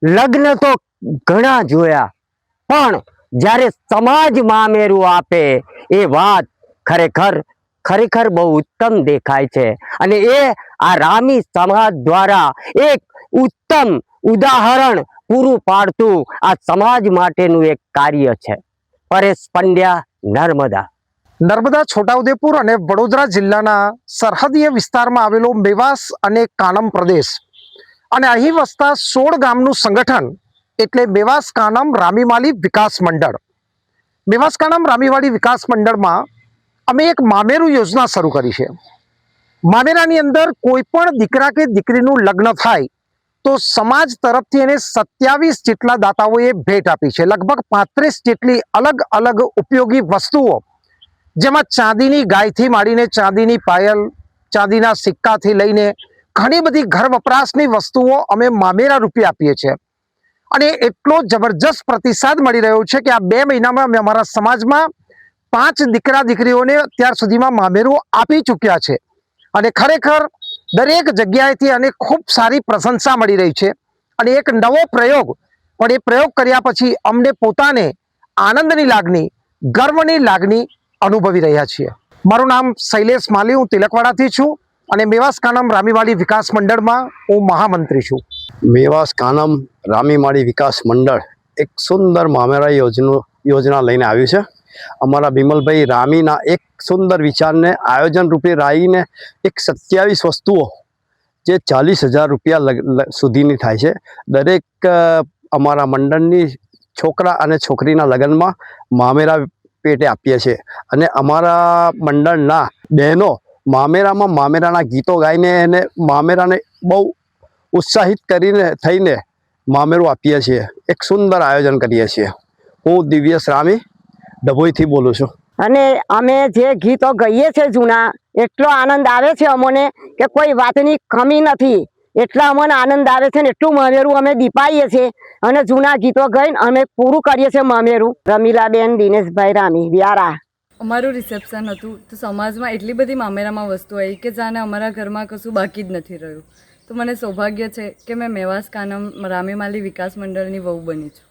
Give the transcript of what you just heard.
લગ્ન તો ઘણા જોયા, પણ જ્યારે સમાજ મામેરું આપે એ વાત ખરેખર બહુ ઉત્તમ દેખાય છે. અને એ આ રામી સમાજ દ્વારા એક ઉત્તમ ઉદાહરણ પૂરું પાડતું આ સમાજ માટેનું એક કાર્ય છે. પરેશ પંડ્યા, નર્મદા. છોટાઉદેપુર અને વડોદરા જિલ્લાના સરહદીય વિસ્તારમાં આવેલો મેવાસ અને કાનમ પ્રદેશ અને અહીં વસતા 16 ગામનું સંગઠન એટલે મેવાસ કાનમ રામીમાલી વિકાસ મંડળ. મેવાસ કાનમ રામીવાડી વિકાસ મંડળમાં અમે એક મામેરું યોજના શરૂ કરી છે. મામેરાની અંદર કોઈ પણ દીકરા કે દીકરીનું લગ્ન થાય તો સમાજ તરફથી એને 27 જેટલા દાતાઓએ ભેટ આપી છે. લગભગ 35 જેટલી અલગ અલગ ઉપયોગી વસ્તુઓ, જેમાં ચાંદીની ગાયથી માંડીને ચાંદીની પાયલ, ચાંદીના સિક્કાથી લઈને ઘણી બધી ઘર વપરાશની વસ્તુઓ અમે મામેરા રૂપે આપીએ છીએ. અને એટલો જબરજસ્ત પ્રતિસાદ મળી રહ્યો છે કે આ 2 મહિનામાં અમે અમારા સમાજમાં 5 દીકરા દીકરીઓને અત્યાર સુધીમાં મામેરું આપી ચૂક્યા છે. અને ખરેખર દરેક જગ્યાએથી અને ખૂબ સારી પ્રશંસા મળી રહી છે. અને એક નવો પ્રયોગ, પણ એ પ્રયોગ કર્યા પછી અમને પોતાને આનંદની લાગણી, ગર્વની લાગણી અનુભવી રહ્યા છીએ. મારું નામ શૈલેષ માલી, હું તિલકવાડાથી છું અને મેવાસ કાનમ રામીવાડી વિકાસ મંડળમાં હું મહામંત્રી છું. મેવાસ કાનમ રામીમાળી વિકાસ મંડળ એક સુંદર મામેરા યોજના લઈને આવ્યું છે. અમારા બિમલભાઈ રામીના એક સુંદર વિચારને આયોજન રૂપે લાવીને એક 27 વસ્તુઓ જે 40,000 રૂપિયા સુધીની થાય છે. દરેક અમારા મંડળની છોકરા અને છોકરીના લગ્નમાં મામેરા પેટે આપીએ છીએ. અને અમારા મંડળના બહેનો મામેરાના ગીતો ગાઈને એને મામેરાને બહુ ઉત્સાહિત થઈને મામેરું આપીએ છીએ. એક સુંદર આયોજન કરીએ છીએ. હું દિવ્યેશ રામી ડભોઈથી બોલું છું. અને અમે જે ગીતો ગાઈએ છીએ જૂના, એટલો આનંદ આવે છે અમને કે કોઈ વાતની કમી નથી. એટલા અમને આનંદ આવે છે ને એટલું મામેરું અમે દીપાઈએ છીએ અને જૂના ગીતો ગાઈને અમે પૂરું કરીએ છીએ મામેરું. રમીલાબેન દિનેશભાઈ રામી, વ્યારા. અમારું રિસેપ્શન હતું તો સમાજમાં એટલી બધી મામેરામાં વસ્તુ આવી કે જાણે અમારા ઘરમાં કશું બાકી જ નથી રહ્યું. તો મને સૌભાગ્ય છે કે મેં મેવાસ કાનમ રામીમાલી વિકાસ મંડળની વહુ બની છું.